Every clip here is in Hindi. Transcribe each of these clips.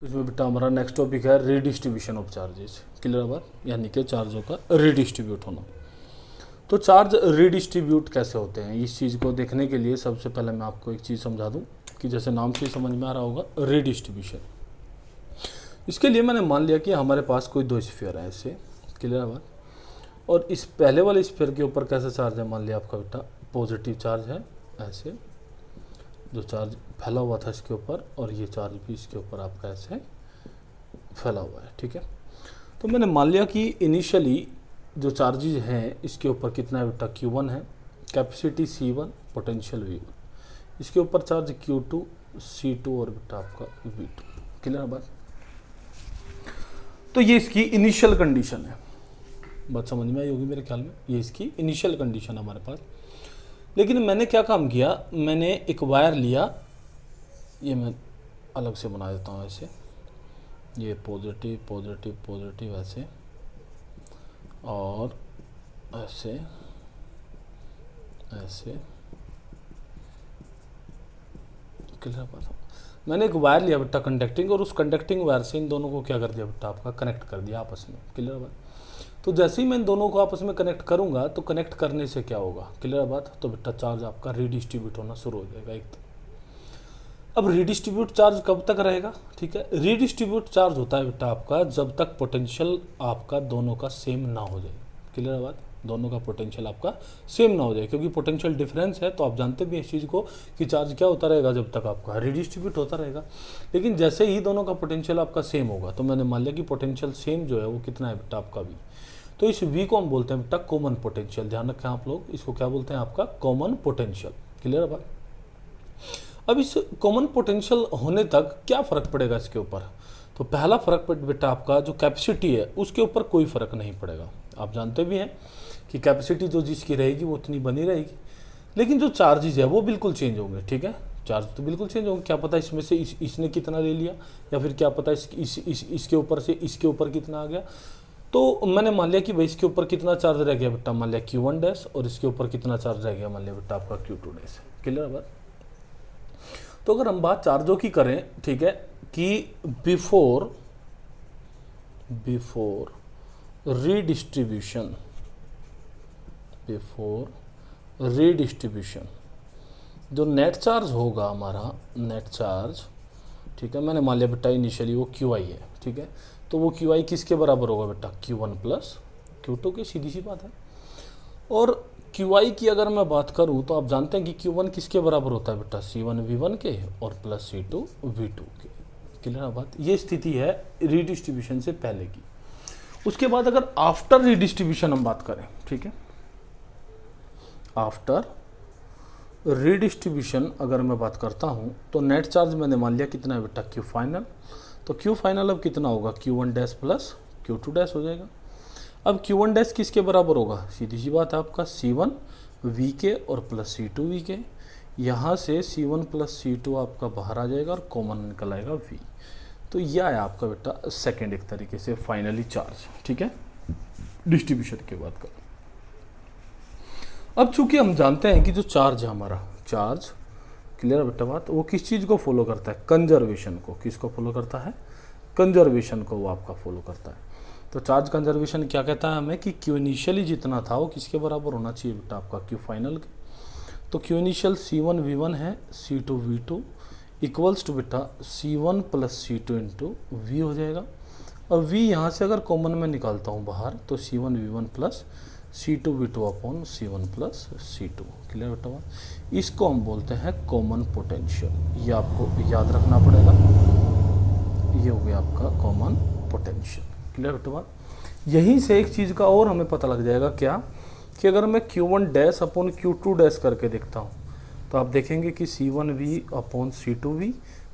इसमें बेटा हमारा नेक्स्ट टॉपिक है रीडिस्ट्रीब्यूशन ऑफ चार्जेस। क्लियर बात, यानी कि चार्जों का रीडिस्ट्रीब्यूट होना। तो चार्ज रीडिस्ट्रीब्यूट कैसे होते हैं, इस चीज़ को देखने के लिए सबसे पहले मैं आपको एक चीज़ समझा दूं कि जैसे नाम से समझ में आ रहा होगा रीडिस्ट्रीब्यूशन। इसके लिए मैंने मान लिया कि हमारे पास कोई दो स्फीयर है ऐसे। क्लियर बात। और इस पहले वाले स्फीयर के ऊपर कैसा चार्ज है, मान लिया आपका बेटा पॉजिटिव चार्ज है ऐसे, जो चार्ज फैला हुआ था इसके ऊपर, और ये चार्ज भी इसके ऊपर आपका ऐसे फैला हुआ है। ठीक है, तो मैंने मान लिया कि इनिशियली जो चार्जेज हैं इसके ऊपर कितना है बेटा Q1 है, कैपेसिटी C1, पोटेंशियल V1, इसके ऊपर चार्ज Q2, C2 और बेटा आपका V2। क्लियर बात। तो ये इसकी इनिशियल कंडीशन है, बात समझ में आई होगी मेरे ख्याल में। ये इसकी इनिशियल कंडीशन है हमारे पास। लेकिन मैंने क्या काम किया, मैंने एक वायर लिया, ये मैं अलग से बना देता हूँ ऐसे, ये पॉजिटिव पॉजिटिव पॉजिटिव ऐसे, और ऐसे ऐसे। क्लियर बात। मैंने एक वायर लिया बेटा कंडक्टिंग, और उस कंडक्टिंग वायर से इन दोनों को क्या कर दिया बेटा आपका कनेक्ट कर दिया आपस में। क्लियर बात। तो जैसे ही मैं इन दोनों को आपस में कनेक्ट करूंगा तो कनेक्ट करने से क्या होगा, क्लियर बात, तो बेटा चार्ज आपका रीडिस्ट्रीब्यूट होना शुरू हो जाएगा एक तो। अब रीडिस्ट्रीब्यूट चार्ज कब तक रहेगा, ठीक है, रीडिस्ट्रीब्यूट चार्ज होता है बेटा आपका जब तक पोटेंशियल आपका दोनों का सेम ना हो जाए। क्लियर बात, दोनों का पोटेंशियल आपका सेम ना हो जाए, क्योंकि पोटेंशियल डिफरेंस है तो आप जानते भी इस चीज़ को कि चार्ज क्या होता रहेगा जब तक आपका रीडिस्ट्रीब्यूट होता रहेगा। लेकिन जैसे ही दोनों का पोटेंशियल आपका सेम होगा, तो मैंने मान लिया कि पोटेंशियल सेम जो है वो कितना है बेटा आपका V, तो इस V को हम बोलते हैं बेटा कॉमन पोटेंशियल। ध्यान रखें आप लोग, इसको क्या बोलते हैं आपका कॉमन पोटेंशियल। क्लियर बात। अब इस कॉमन पोटेंशियल होने तक क्या फ़र्क पड़ेगा इसके ऊपर, तो पहला फ़र्क बेटा आपका जो कैपेसिटी है उसके ऊपर कोई फ़र्क नहीं पड़ेगा। आप जानते भी हैं कि कैपेसिटी जो जिसकी रहेगी वो उतनी बनी रहेगी, लेकिन जो चार्जेज है वो बिल्कुल चेंज होंगे। ठीक है, चार्ज तो बिल्कुल चेंज होंगे। क्या पता इसमें से इसने कितना ले लिया, या फिर क्या पता इसके ऊपर से इसके ऊपर कितना आ गया। तो मैंने मान लिया कि भाई इसके ऊपर कितना चार्ज रह गया बेटा, मान लिया Q1 डैश, और इसके ऊपर कितना चार्ज रह गया, मान लिया बेटा आपका Q2 डैश। क्लियर बात। तो अगर हम बात चार्जों की करें, ठीक है, कि बिफोर रीडिस्ट्रीब्यूशन जो नेट चार्ज होगा हमारा, नेट चार्ज, ठीक है, मैंने मान लिया बेटा इनिशियली वो QI है। ठीक है, तो वो QI किसके बराबर होगा बेटा, Q1 प्लस Q2 की, सीधी सी बात है। और QI की अगर मैं बात करूं तो आप जानते हैं कि Q1 किसके बराबर होता है बेटा, C1 V1 के और प्लस C2 V2 के। क्लियर बात। ये स्थिति है रीडिस्ट्रीब्यूशन से पहले की। उसके बाद अगर आफ्टर रीडिस्ट्रीब्यूशन हम बात करें, ठीक है, आफ्टर रीडिस्ट्रीब्यूशन अगर मैं बात करता हूं तो नेट चार्ज मैंने मान लिया कितना है बेटा Q फाइनल, तो Q फाइनल अब कितना होगा, Q1 dash plus Q2 dash हो जाएगा। अब Q1 डैश किसके बराबर होगा, सीधी सी बात है आपका C1 V के और प्लस C2 V के। यहाँ से C1 प्लस C2 आपका बाहर आ जाएगा और कॉमन निकल आएगा V। तो यह है आपका बेटा सेकेंड एक तरीके से फाइनली चार्ज। ठीक है, डिस्ट्रीब्यूशन के बाद का। अब चूंकि हम जानते हैं कि जो चार्ज है हमारा, चार्ज, क्लियर बेटा बात, वो किस चीज़ को फॉलो करता है, कंजर्वेशन को। किसको फॉलो करता है, कंजर्वेशन को वो आपका फॉलो करता है। तो चार्ज कंजर्वेशन क्या कहता है हमें कि Q इनिशियली जितना था वो किसके बराबर होना चाहिए बेटा आपका Q फाइनल के। तो Q इनिशियल C1 V1 है, C2 V2 इक्वल्स टू बेटा C1 plus C2 into V हो जाएगा। और V यहाँ से अगर कॉमन में निकालता हूँ बाहर तो C1 V1 plus C2 V2 upon C1 plus C2। Clear बेटा बात। इसको हम बोलते हैं कॉमन पोटेंशियल। ये आपको याद रखना पड़ेगा, ये हो गया आपका कॉमन पोटेंशियल। क्लियर बेटा बात। यहीं से एक चीज़ का और हमें पता लग जाएगा क्या, कि अगर मैं Q1 dash upon Q2 dash करके देखता हूँ तो आप देखेंगे कि C1 V upon C2 V,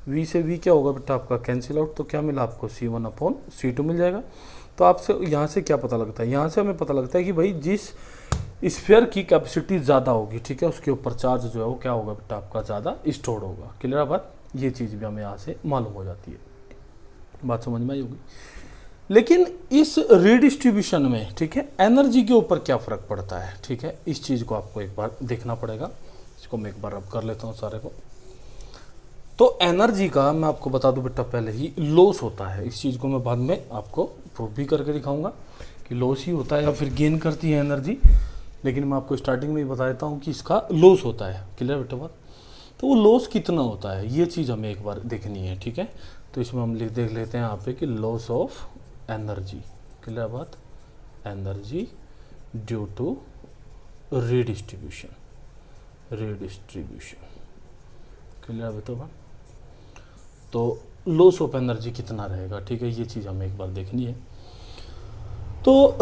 V से V क्या होगा बेटा आपका कैंसिल आउट, तो क्या मिला आपको C1 अपॉन C2 मिल जाएगा। तो आपसे यहाँ से क्या पता लगता है, यहाँ से हमें पता लगता है कि भाई जिस स्फीयर की कैपेसिटी ज़्यादा होगी, ठीक है, उसके ऊपर चार्ज जो है वो क्या होगा बेटा आपका ज़्यादा स्टोर होगा। क्लियर बात। ये चीज़ भी हमें यहाँ से मालूम हो जाती है, बात समझ में आई होगी। लेकिन इस रीडिस्ट्रीब्यूशन में, ठीक है, एनर्जी के ऊपर क्या फ़र्क पड़ता है, ठीक है, इस चीज़ को आपको एक बार देखना पड़ेगा। इसको मैं एक बार अब कर लेता हूँ सारे को। तो एनर्जी का मैं आपको बता दूं बेटा पहले ही लॉस होता है, इस चीज़ को मैं बाद में आपको प्रूव भी करके दिखाऊंगा कि लॉस ही होता है या फिर गेन करती है एनर्जी, लेकिन मैं आपको स्टार्टिंग में ही बता देता हूँ कि इसका लॉस होता है। क्लियर बेटा बात? तो वो लॉस कितना होता है ये चीज़ हमें एक बार देखनी है, ठीक है। तो इसमें हम देख लेते हैं यहाँ पे कि लॉस ऑफ एनर्जी। क्लियर बात? Energy due to redistribution. Clear बेटा बात? तो लॉस ऑफ एनर्जी कितना रहेगा, ठीक है, ये चीज़ हमें एक बार देखनी है। तो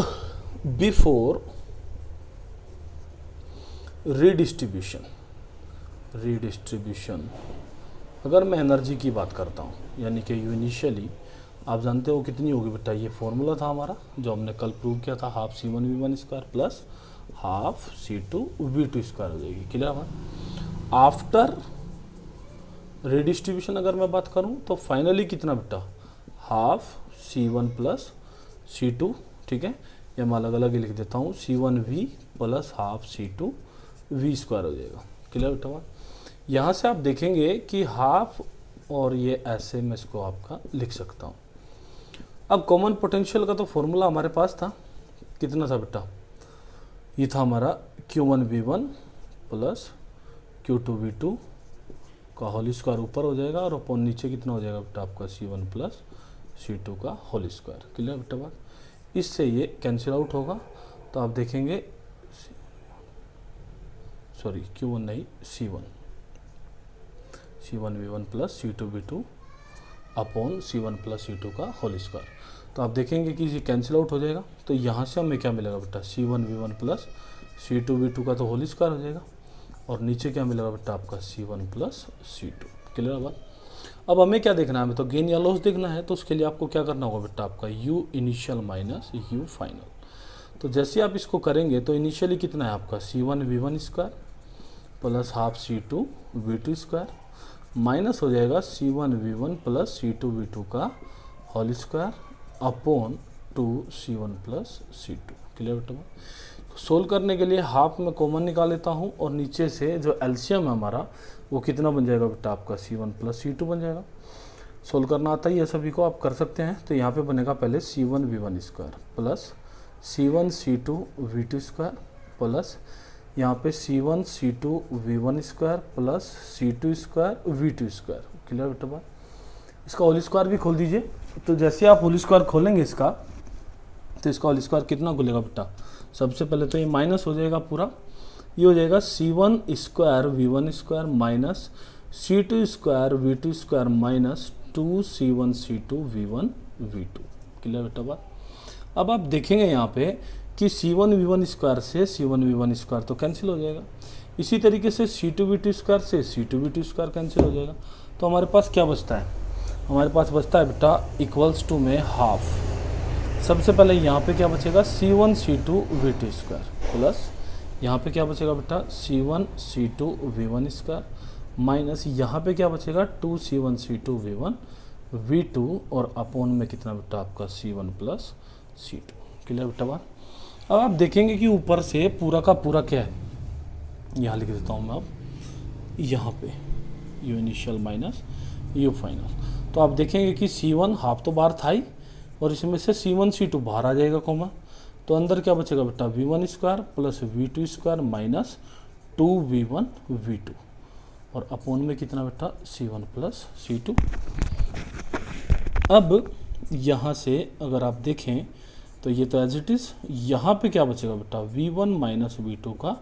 बिफोर रीडिस्ट्रीब्यूशन अगर मैं एनर्जी की बात करता हूँ, यानी कि इनिशियली आप जानते हो कितनी होगी बेटा, ये फॉर्मूला था हमारा जो हमने कल प्रूव किया था, half C1V1² plus half C2V2² हो जाएगी। क्लियर बात? आफ्टर रीडिस्ट्रीब्यूशन अगर मैं बात करूं तो फाइनली कितना बेटा, हाफ C1 प्लस C2, ठीक है, ये मैं अलग अलग ही लिख देता हूँ, C1V प्लस हाफ C2V² हो जाएगा। क्लियर बेटा बात? यहाँ से आप देखेंगे कि हाफ और ये ऐसे मैं इसको आपका लिख सकता हूँ। अब कॉमन पोटेंशियल का तो फॉर्मूला हमारे पास था, कितना था बेटा, ये था हमारा Q1V1 प्लस Q2V2 का होल स्क्वायर ऊपर हो जाएगा और अपॉन नीचे कितना हो जाएगा बेटा आपका C1 प्लस C2 का होल स्क्वायर। क्लियर बेटा बात? इससे ये कैंसिल आउट होगा, तो आप देखेंगे Q1 नहीं C1V1 plus C2V2 upon C1 plus C2 का होल स्क्वायर। तो आप देखेंगे कि ये कैंसिल आउट हो जाएगा, तो यहाँ से हमें क्या मिलेगा बेटा, C1V1 प्लस C2V2 का तो होल स्क्वायर हो जाएगा और नीचे क्या मिलेगा बेटा आपका C1 प्लस C2। क्लियर बात? अब हमें क्या देखना है, हमें तो गेन या लॉस देखना है, तो उसके लिए आपको क्या करना होगा बेटा, आपका U initial minus U final. तो जैसे आप इसको करेंगे तो इनिशियली कितना है आपका C1V1² plus half C2V2² minus हो जाएगा C1V1 प्लस C2V2 का whole square upon 2C1 plus C2। Clear बेटा? सोल्व करने के लिए हाफ में कॉमन निकाल लेता हूँ और नीचे से जो एलसीएम है हमारा वो कितना बन जाएगा बेटा आपका C1 प्लस C2 बन जाएगा। सोल्व करना आता ही है सभी को, आप कर सकते हैं। तो यहाँ पे बनेगा पहले C1V1² plus C1 C2V2² plus यहाँ पे C1 C2V1² plus C2V2²। Clear बेटा बात? इसका होल स्क्वायर भी खोल दीजिए। तो जैसे आप होल स्क्वायर खोलेंगे इसका, तो इसका होल स्क्वायर कितना खुलेगा बेटा, सबसे पहले तो ये माइनस हो जाएगा पूरा, ये हो जाएगा C1² minus C2² minus 2C1 C2V1V2। Clear बेटा बात? अब आप देखेंगे यहाँ पे कि C1V1² से C1V1² तो कैंसिल हो जाएगा, इसी तरीके से C2V2² से C2V2² कैंसिल हो जाएगा। तो हमारे पास क्या बचता है, हमारे पास बचता है बेटा इक्वल्स टू में हाफ। सबसे पहले यहाँ पे क्या बचेगा C1 C2V2² प्लस यहाँ पे क्या बचेगा बेटा C1 C2V1² माइनस यहाँ पे क्या बचेगा 2C1 C2V1V2 और अपॉन में कितना बेटा आपका C1 प्लस C2। क्लियर बेटा बात? अब आप देखेंगे कि ऊपर से पूरा का पूरा क्या है, यहाँ लिख देता हूँ मैं अब, यहाँ पे U initial minus U final. तो आप देखेंगे कि C1 हाफ तो बाहर था ही और इसमें से C1 C2 बाहर आ जाएगा कॉमन, तो अंदर क्या बचेगा बेटा V1² plus V2² minus 2V1V2 और अपॉन में कितना बेटा C1 प्लस C2। अब यहाँ से अगर आप देखें तो ये तो एज इट इज़, यहाँ पे क्या बचेगा बेटा V1 माइनस V2 का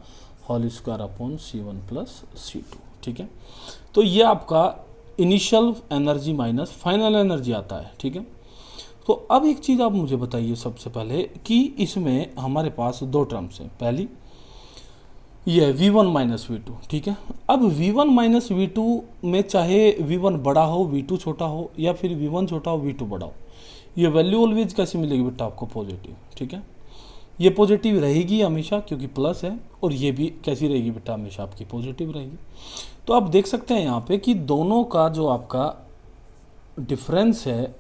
whole square upon C1 plus C2। ठीक है, तो ये आपका initial energy minus final energy आता है। ठीक है, तो अब एक चीज़ आप मुझे बताइए सबसे पहले कि इसमें हमारे पास दो टर्म्स हैं। पहली ये है V1 माइनस V2। ठीक है, अब V1 माइनस V2 में चाहे V1 बड़ा हो V2 छोटा हो या फिर V1 छोटा हो V2 बड़ा हो, ये वैल्यू ऑलवेज कैसी मिलेगी बेटा आपको पॉजिटिव। ठीक है, ये पॉजिटिव रहेगी हमेशा क्योंकि प्लस है, और ये भी कैसी रहेगी बेटा हमेशा आपकी पॉजिटिव रहेगी। तो आप देख सकते हैं यहाँ पे कि दोनों का जो आपका डिफरेंस है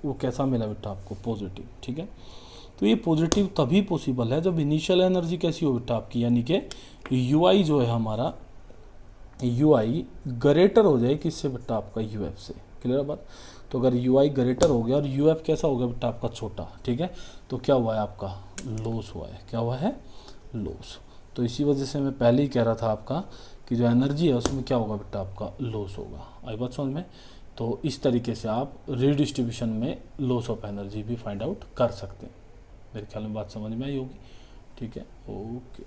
वो कैसा मिला बेटा आपको पॉजिटिव। ठीक है, तो ये पॉजिटिव तभी पॉसिबल है जब इनिशियल एनर्जी कैसी हो बेटा आपकी, यानी कि UI जो है हमारा यू आई ग्रेटर हो जाए किससे बेटा आपका यू एफ से। क्लियर है बात। तो अगर यू आई ग्रेटर हो गया और यू एफ कैसा हो गया बेटा आपका छोटा, ठीक है, तो क्या हुआ है आपका लॉस हुआ है। क्या हुआ है लॉस। तो इसी वजह से मैं पहले ही कह रहा था आपका कि जो एनर्जी है उसमें क्या होगा बेटा आपका लॉस होगा। आई बात समझ में। तो इस तरीके से आप रीडिस्ट्रीब्यूशन में लॉस ऑफ एनर्जी भी फाइंड आउट कर सकते हैं। मेरे ख्याल में बात समझ में आई होगी। ठीक है, ओके।